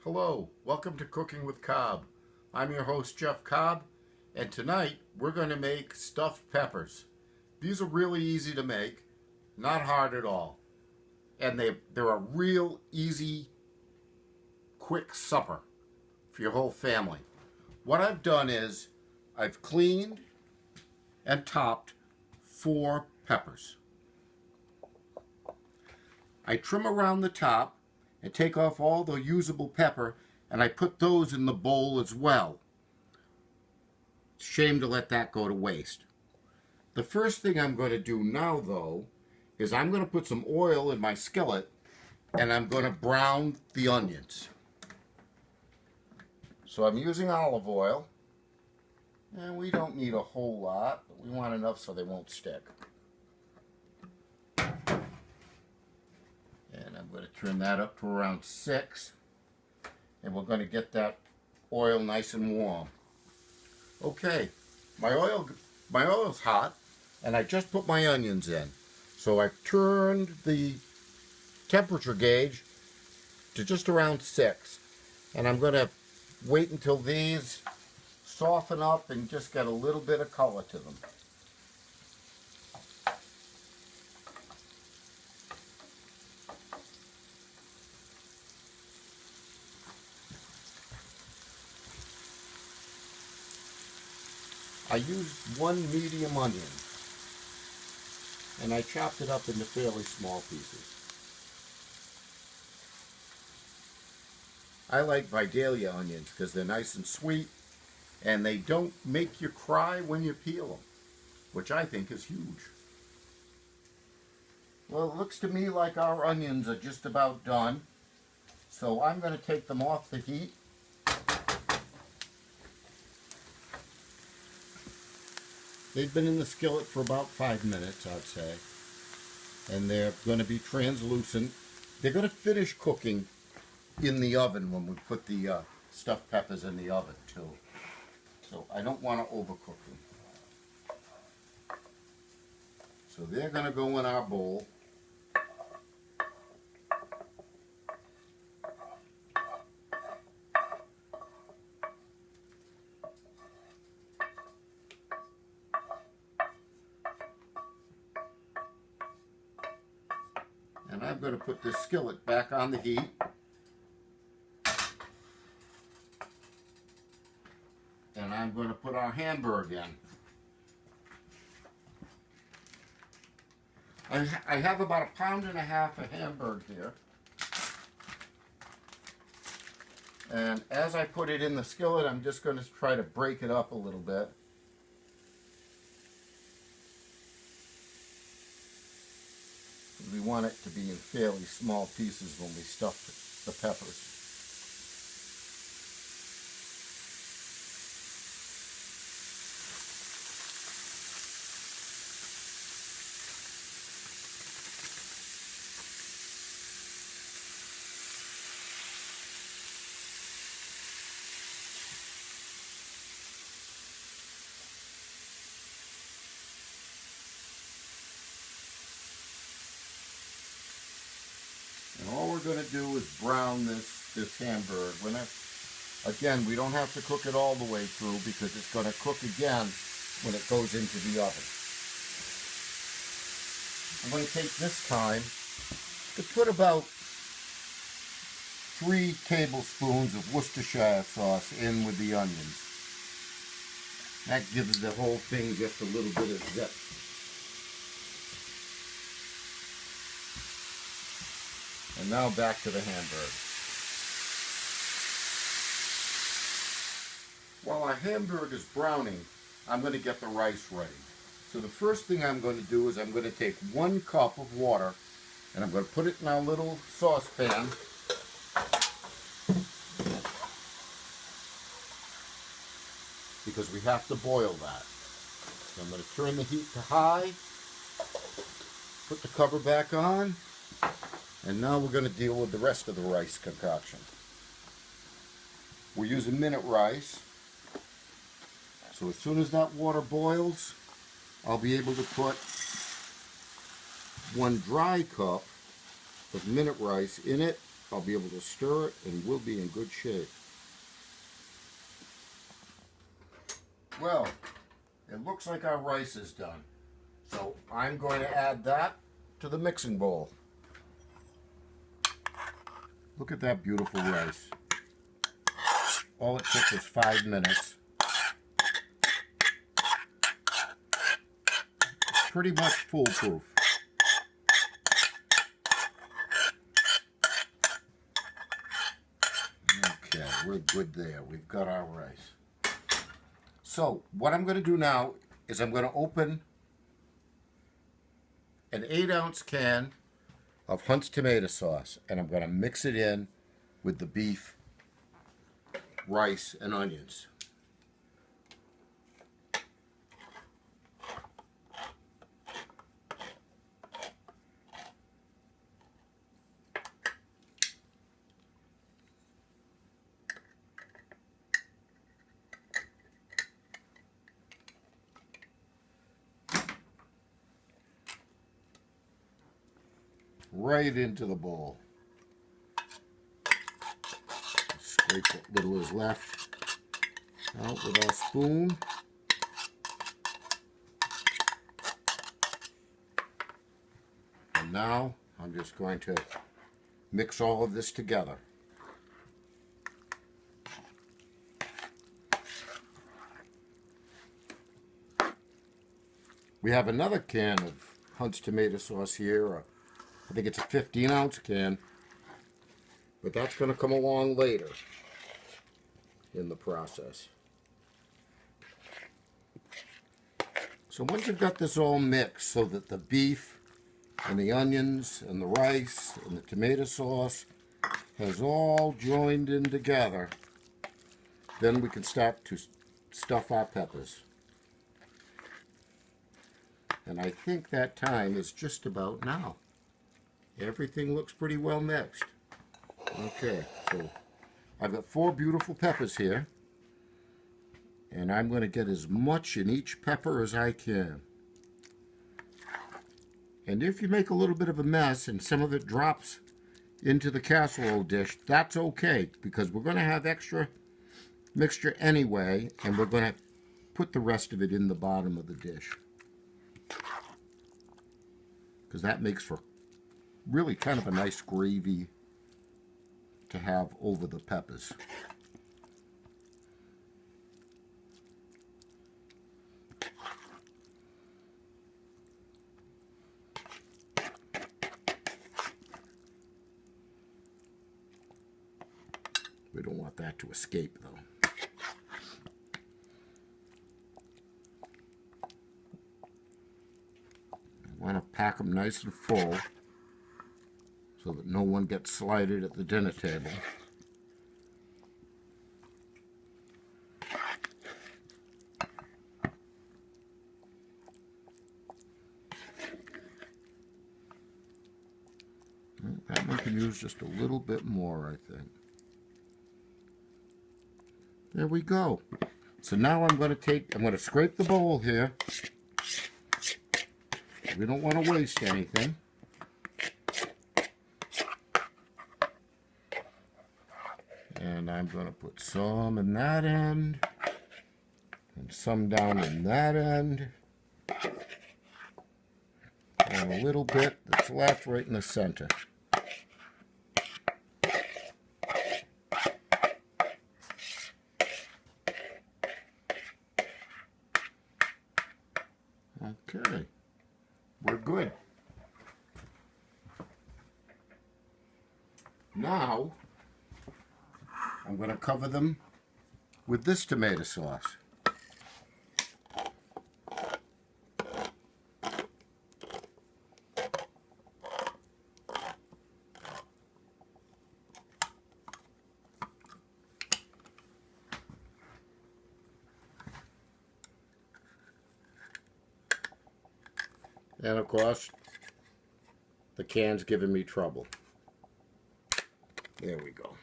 Hello, welcome to Cooking with Cobb. I'm your host Jeff Cobb, and tonight we're going to make stuffed peppers. These are really easy to make, not hard at all, and they're a real easy, quick supper for your whole family. What I've done is I've cleaned and topped 4 peppers. I trim around the top and take off all the usable pepper, and I put those in the bowl as well. Shame to let that go to waste. The first thing I'm going to do now, though, is I'm going to put some oil in my skillet and I'm going to brown the onions. So I'm using olive oil, and we don't need a whole lot, but we want enough so they won't stick. And I'm going to turn that up to around 6, and we're going to get that oil nice and warm. Okay, my oil's hot, and I just put my onions in. So I've turned the temperature gauge to just around 6, and I'm going to wait until these soften up and just get a little bit of color to them. I used 1 medium onion, and I chopped it up into fairly small pieces. I like Vidalia onions because they're nice and sweet, and they don't make you cry when you peel them, which I think is huge. Well, it looks to me like our onions are just about done, so I'm going to take them off the heat. They've been in the skillet for about 5 minutes, I'd say. And they're going to be translucent. They're going to finish cooking in the oven when we put the stuffed peppers in the oven, too. So I don't want to overcook them. So they're going to go in our bowl. And I'm going to put this skillet back on the heat. And I'm going to put our Hamburg in. I have about 1.5 pounds of Hamburg here. And as I put it in the skillet, I'm just going to try to break it up a little bit. We want it to be in fairly small pieces when we stuff the peppers. And all we're going to do is brown this Hamburg. Again, we don't have to cook it all the way through because it's going to cook again when it goes into the oven. I'm going to take this time to put about 3 tablespoons of Worcestershire sauce in with the onions. That gives the whole thing just a little bit of zip. And now back to the Hamburg. While our Hamburg is browning, I'm going to get the rice ready. So the first thing I'm going to do is I'm going to take 1 cup of water and I'm going to put it in our little saucepan. Because we have to boil that. So I'm going to turn the heat to high, put the cover back on, and now we're going to deal with the rest of the rice concoction. We're using minute rice. So as soon as that water boils, I'll be able to put 1 dry cup of minute rice in it I'll be able to stir it and we'll be in good shape. Well, it looks like our rice is done. So I'm going to add that to the mixing bowl. Look at that beautiful rice. All it took was 5 minutes. Pretty much foolproof. Okay, we're good there. We've got our rice. So what I'm going to do now is I'm going to open an 8-ounce can of Hunt's tomato sauce, and I'm going to mix it in with the beef, rice, and onions. Right into the bowl. Scrape what little is left out with our spoon. And now I'm just going to mix all of this together. We have another can of Hunt's tomato sauce here. I think it's a 15-ounce can, but that's going to come along later in the process. So once you've got this all mixed so that the beef and the onions and the rice and the tomato sauce has all joined in together, then we can start to stuff our peppers. And I think that time is just about now. Everything looks pretty well mixed. Okay, so I've got 4 beautiful peppers here, and I'm going to get as much in each pepper as I can. And if you make a little bit of a mess and some of it drops into the casserole dish, that's okay, because we're going to have extra mixture anyway, and we're going to put the rest of it in the bottom of the dish, because that makes for really kind of a nice gravy to have over the peppers. We don't want that to escape, though. I want to pack them nice and full so that no one gets slighted at the dinner table. That one can use just a little bit more, I think. There we go. So now I'm going to scrape the bowl here. We don't want to waste anything. And I'm going to put some in that end, and some down in that end, and a little bit that's left right in the center. Okay, we're good. Now, I'm going to cover them with this tomato sauce. And of course, the can's giving me trouble. There we go.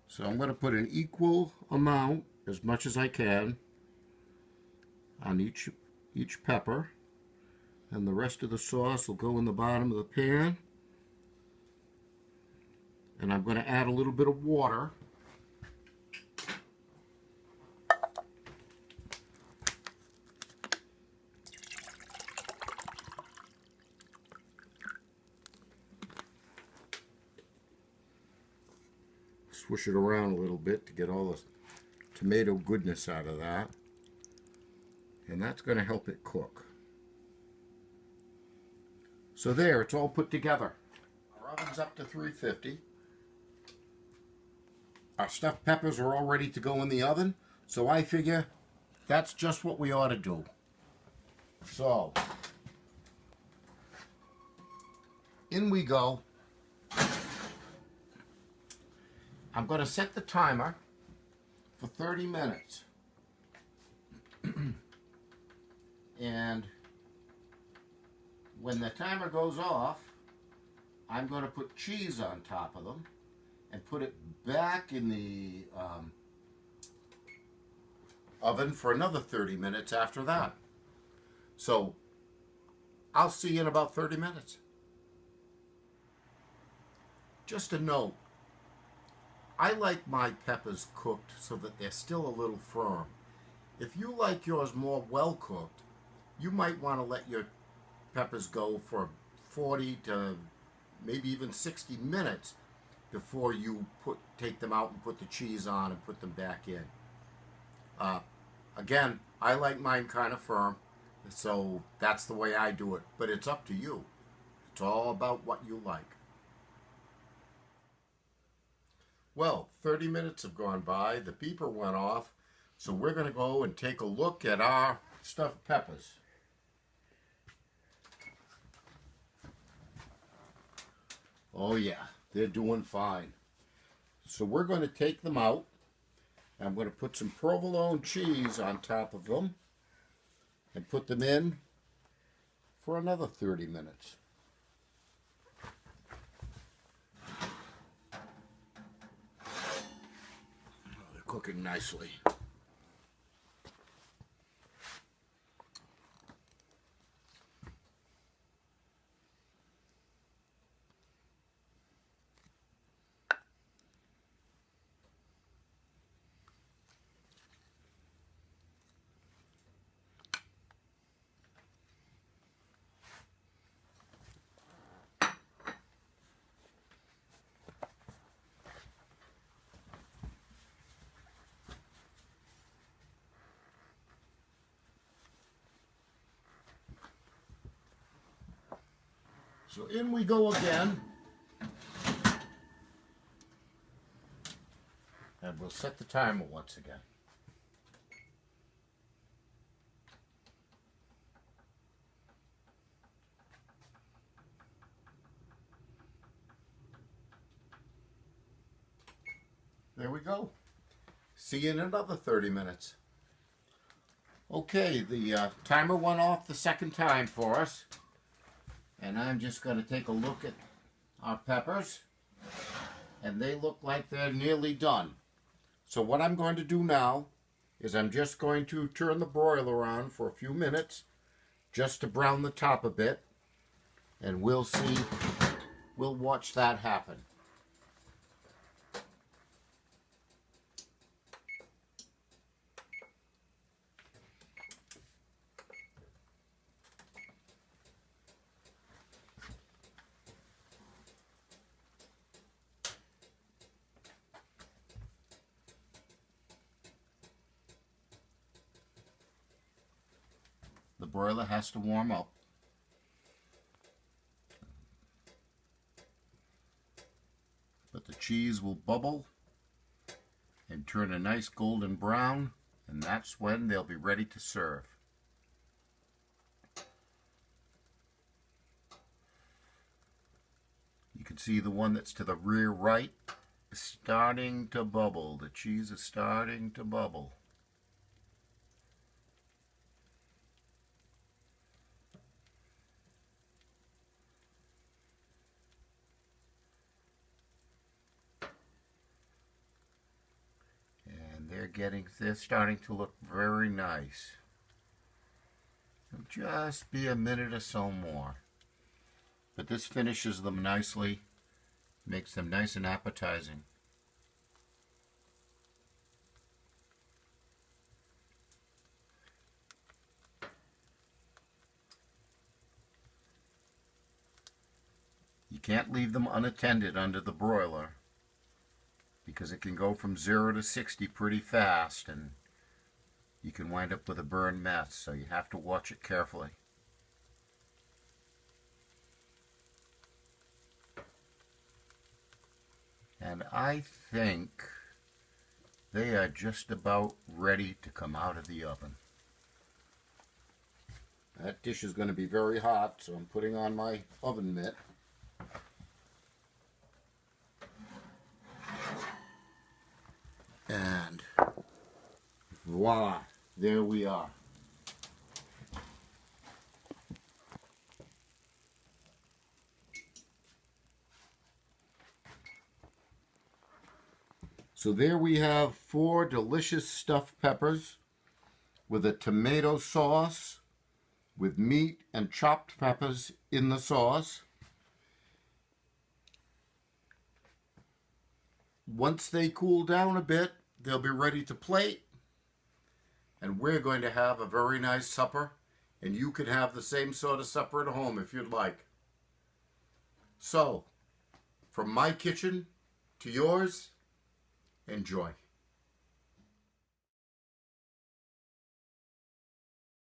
So I'm going to put an equal amount, as much as I can, on each pepper. And the rest of the sauce will go in the bottom of the pan. And I'm going to add a little bit of water. Swish it around a little bit to get all the tomato goodness out of that. And that's going to help it cook. So there, it's all put together. Our oven's up to 350. Our stuffed peppers are all ready to go in the oven. So I figure that's just what we ought to do. So, in we go. I'm going to set the timer for 30 minutes. And when the timer goes off, I'm going to put cheese on top of them and put it back in the oven for another 30 minutes after that. So I'll see you in about 30 minutes. Just a note, I like my peppers cooked so that they're still a little firm. If you like yours more well cooked, you might want to let your peppers go for 40 to maybe even 60 minutes before you take them out and put the cheese on and put them back in. Again, I like mine kind of firm, so that's the way I do it, but it's up to you. It's all about what you like. Well, 30 minutes have gone by, the beeper went off, so we're going to go and take a look at our stuffed peppers. Oh yeah, they're doing fine. So we're going to take them out. I'm going to put some provolone cheese on top of them and put them in for another 30 minutes. They're cooking nicely. So in we go again. And we'll set the timer once again. There we go. See you in another 30 minutes. Okay, the timer went off the second time for us. And I'm just going to take a look at our peppers. And they look like they're nearly done. So what I'm going to do now is I'm just going to turn the broiler on for a few minutes just to brown the top a bit. And we'll see, we'll watch that happen. The broiler has to warm up. But the cheese will bubble and turn a nice golden brown, and that's when they'll be ready to serve. You can see the one that's to the rear right is starting to bubble. The cheese is starting to bubble. They're starting to look very nice. It'll just be a minute or so more. But this finishes them nicely. Makes them nice and appetizing. You can't leave them unattended under the broiler because it can go from 0 to 60 pretty fast and you can wind up with a burned mess, so you have to watch it carefully. And I think they are just about ready to come out of the oven. That dish is going to be very hot, so I'm putting on my oven mitt. And voila, there we are. So there we have 4 delicious stuffed peppers with a tomato sauce, with meat and chopped peppers in the sauce. Once they cool down a bit, they'll be ready to plate. And we're going to have a very nice supper. And you could have the same sort of supper at home if you'd like. So, from my kitchen to yours, enjoy.